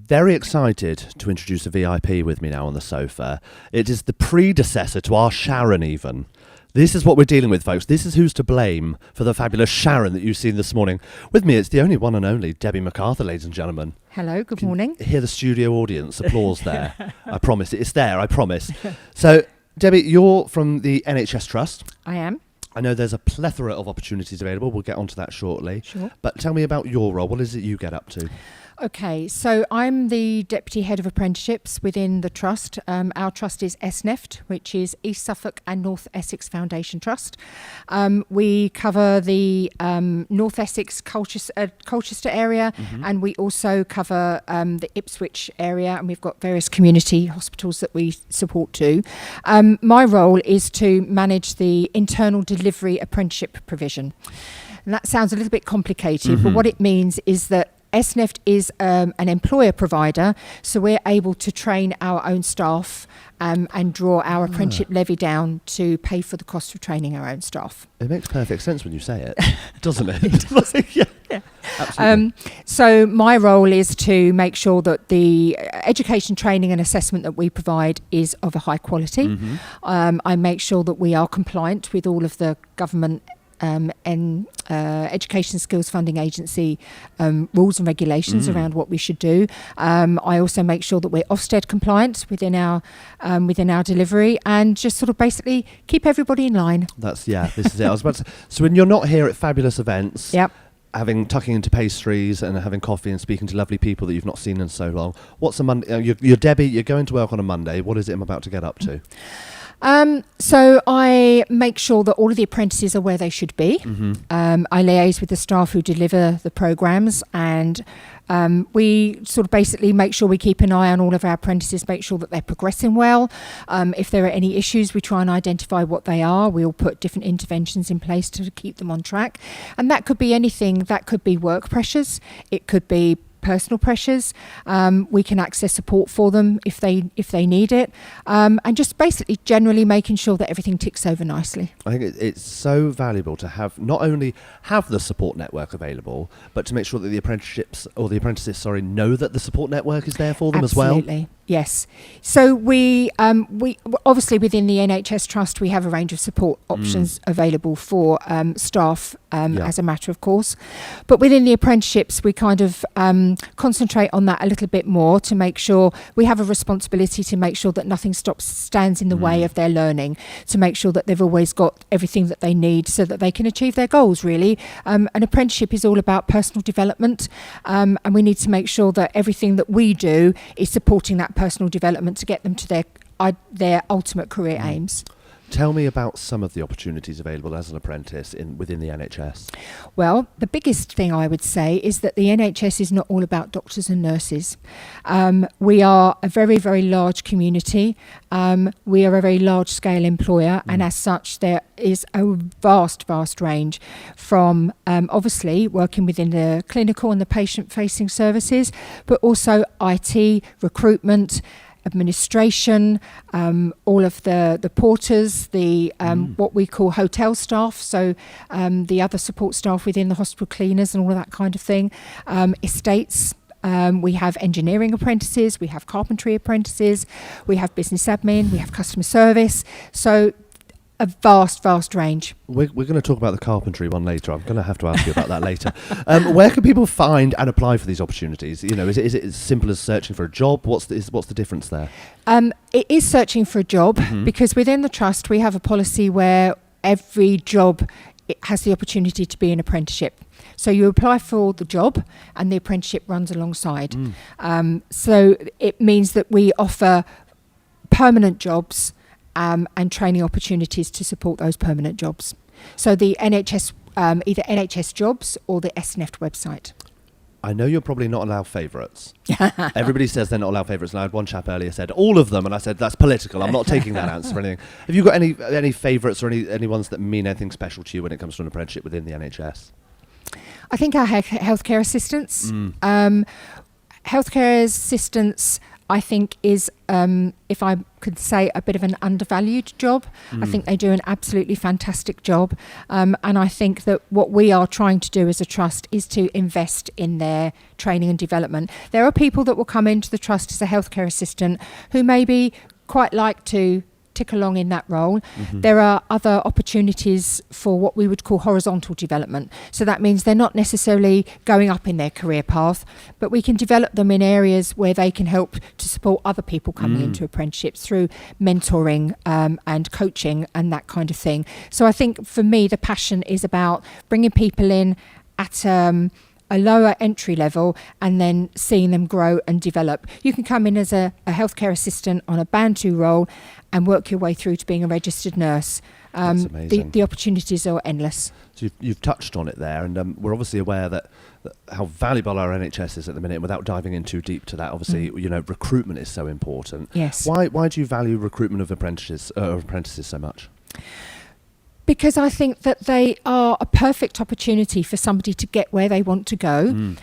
very excited to introduce a VIP with me now on the sofa. It is the predecessor to our Sharon even. This is what we're dealing with, folks. This is who's to blame for the fabulous Sharon that you've seen this morning. With me, it's the only one and only Debbie McArthur, ladies and gentlemen. Hello, good morning. Hear the studio audience applause there. I promise. It's there, I promise. So, Debbie, you're from the NHS Trust. I am. I know there's a plethora of opportunities available. We'll get onto that shortly. Sure. But tell me about your role. What is it you get up to? Okay, so I'm the Deputy Head of Apprenticeships within the Trust. Our trust is SNEFT, which is East Suffolk and North Essex Foundation Trust. We cover the North Essex Colchester area, and we also cover the Ipswich area, and we've got various community hospitals that we support too. My role is to manage the internal delivery apprenticeship provision. And that sounds a little bit complicated, but what it means is that SNEFT is an employer provider, so we're able to train our own staff and draw our apprenticeship levy down to pay for the cost of training our own staff. It makes perfect sense when you say it, doesn't it? Yeah, absolutely. So my role is to make sure that the education, training and assessment that we provide is of a high quality. I make sure that we are compliant with all of the government and Education Skills Funding Agency rules and regulations around what we should do. I also make sure that we're Ofsted compliant within our delivery, and just sort of basically keep everybody in line. This is it. I was about to say, so when you're not here at fabulous events, tucking into pastries and having coffee and speaking to lovely people that you've not seen in so long, what's a Monday? You're Debbie, you're going to work on a Monday. What is it I'm about to get up to? So I make sure that all of the apprentices are where they should be. I liaise with the staff who deliver the programmes, and we sort of basically make sure we keep an eye on all of our apprentices, make sure that they're progressing well. If there are any issues, we try and identify what they are. We'll put different interventions in place to keep them on track. And that could be anything. That could be work pressures. It could be personal pressures. We can access support for them if they need it, and just basically generally making sure that everything ticks over nicely. I think it's so valuable to have not only have the support network available, but to make sure that the apprentices know that the support network is there for them as well. Absolutely. Yes. So we obviously within the NHS Trust we have a range of support options available for staff as a matter of course, but within the apprenticeships we kind of concentrate on that a little bit more to make sure we have a responsibility to make sure that nothing stands in the way of their learning, to make sure that they've always got everything that they need so that they can achieve their goals really. An apprenticeship is all about personal development, and we need to make sure that everything that we do is supporting that personal development to get them to their ultimate career aims. Tell me about some of the opportunities available as an apprentice within the NHS. Well, the biggest thing I would say is that the NHS is not all about doctors and nurses. We are a very, very large community. We are a very large scale employer, and as such there is a vast range from obviously working within the clinical and the patient facing services, but also IT, recruitment, administration, all of the porters, the what we call hotel staff, so the other support staff within the hospital, cleaners and all of that kind of thing, estates. We have engineering apprentices, we have carpentry apprentices, we have business admin, we have customer service. So a vast range. We're going to talk about the carpentry one later. I'm going to have to ask you about that later. Where can people find and apply for these opportunities? You know, is it as simple as searching for a job? What's the difference there? It is searching for a job because within the trust we have a policy where every job has the opportunity to be an apprenticeship. So you apply for the job and the apprenticeship runs alongside. So it means that we offer permanent jobs and training opportunities to support those permanent jobs. So the NHS, either NHS Jobs or the SNEFT website. I know you're probably not allowed favourites. Everybody says they're not allowed favourites, and I had one chap earlier said all of them, and I said that's political. I'm not taking that answer for anything. Have you got any favourites or any ones that mean anything special to you when it comes to an apprenticeship within the NHS? I think our healthcare assistants. healthcare assistants, I think, is, if I could say, a bit of an undervalued job. I think they do an absolutely fantastic job. And I think that what we are trying to do as a trust is to invest in their training and development. There are people that will come into the trust as a healthcare assistant who maybe quite like to tick along in that role. There are other opportunities for what we would call horizontal development. So that means they're not necessarily going up in their career path, but we can develop them in areas where they can help to support other people coming into apprenticeships through mentoring and coaching and that kind of thing. So I think for me, the passion is about bringing people in at a lower entry level and then seeing them grow and develop. You can come in as a healthcare assistant on a band 2 role and work your way through to being a registered nurse. That's amazing. The opportunities are endless. So you've touched on it there, and we're obviously aware that how valuable our NHS is at the minute. Without diving in too deep to that, obviously, recruitment is so important. Yes. Why do you value recruitment of apprentices so much? Because I think that they are a perfect opportunity for somebody to get where they want to go.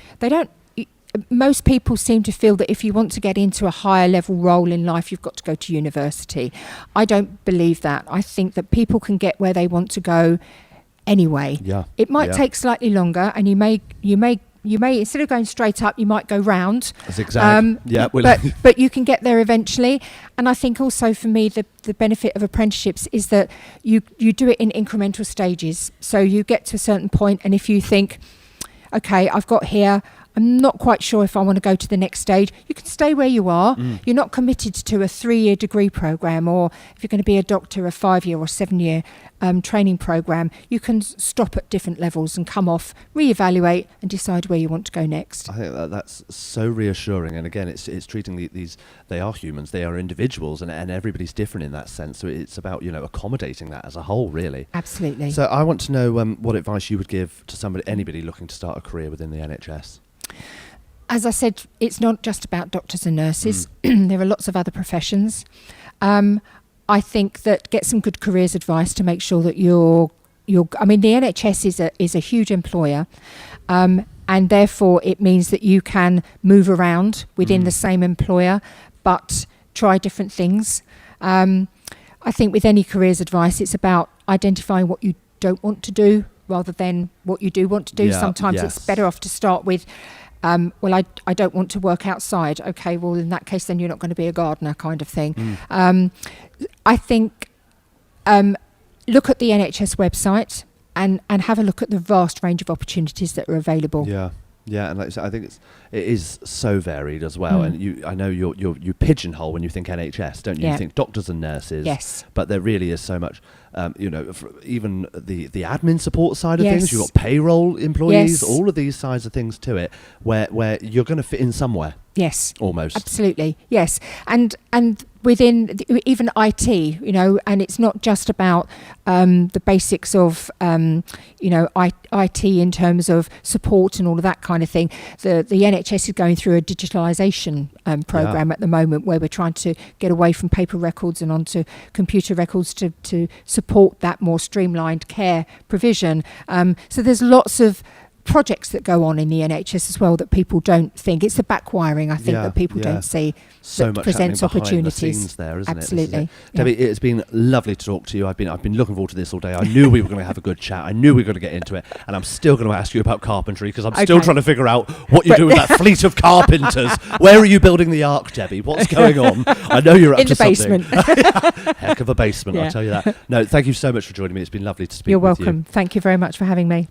Most people seem to feel that if you want to get into a higher level role in life, you've got to go to university. I don't believe that. I think that people can get where they want to go anyway. Yeah. It might take slightly longer, and you may instead of going straight up, you might go round. Zigzag. But you can get there eventually. And I think also for me, the benefit of apprenticeships is that you do it in incremental stages. So you get to a certain point, and if you think, okay, I've got here, I'm not quite sure if I want to go to the next stage, you can stay where you are. You're not committed to a 3-year degree program, or if you're going to be a doctor, a 5-year or 7-year training program. You can stop at different levels and come off, reevaluate, and decide where you want to go next. I think that's so reassuring. And again, it's treating these, they are humans, they are individuals, and everybody's different in that sense. So it's about, accommodating that as a whole, really. Absolutely. So I want to know what advice you would give to anybody looking to start a career within the NHS. As I said, it's not just about doctors and nurses. There are lots of other professions. I think that get some good careers advice to make sure that the NHS is a huge employer, and therefore it means that you can move around within the same employer, but try different things. I think with any careers advice, it's about identifying what you don't want to do rather than what you do want to do. Yeah, Sometimes it's better off to start with, I don't want to work outside. Okay, well, in that case, then you're not going to be a gardener, kind of thing. I think look at the NHS website and have a look at the vast range of opportunities that are available. Yeah, and like I said, I think it is so varied as well. And I know you pigeonhole when you think NHS, don't you? You think doctors and nurses. Yes. But there really is so much. Even the admin support side of things. You've got payroll employees. All of these sides of things to it, where you're going to fit in somewhere. Yes. Almost. Absolutely. Yes. And within even IT, and it's not just about the basics of, IT in terms of support and all of that kind of thing. The NHS is going through a digitalisation programme at the moment, where we're trying to get away from paper records and onto computer records to support that more streamlined care provision. So there's lots of projects that go on in the NHS as well that people don't think. It's the backwiring, I think, that people don't see. So that much presents opportunities. The scenes there, isn't Absolutely. it? Debbie, it's been lovely to talk to you. I've been looking forward to this all day. I knew we were going to have a good chat. I knew we were going to get into it, and I'm still going to ask you about carpentry, because I'm still trying to figure out what you do with that fleet of carpenters. Where are you building the ark, Debbie? What's going on? I know you're up in to the something. basement. Heck of a basement, I'll tell you that. No, thank you so much for joining me. It's been lovely to speak You're with you. welcome. Thank you very much for having me.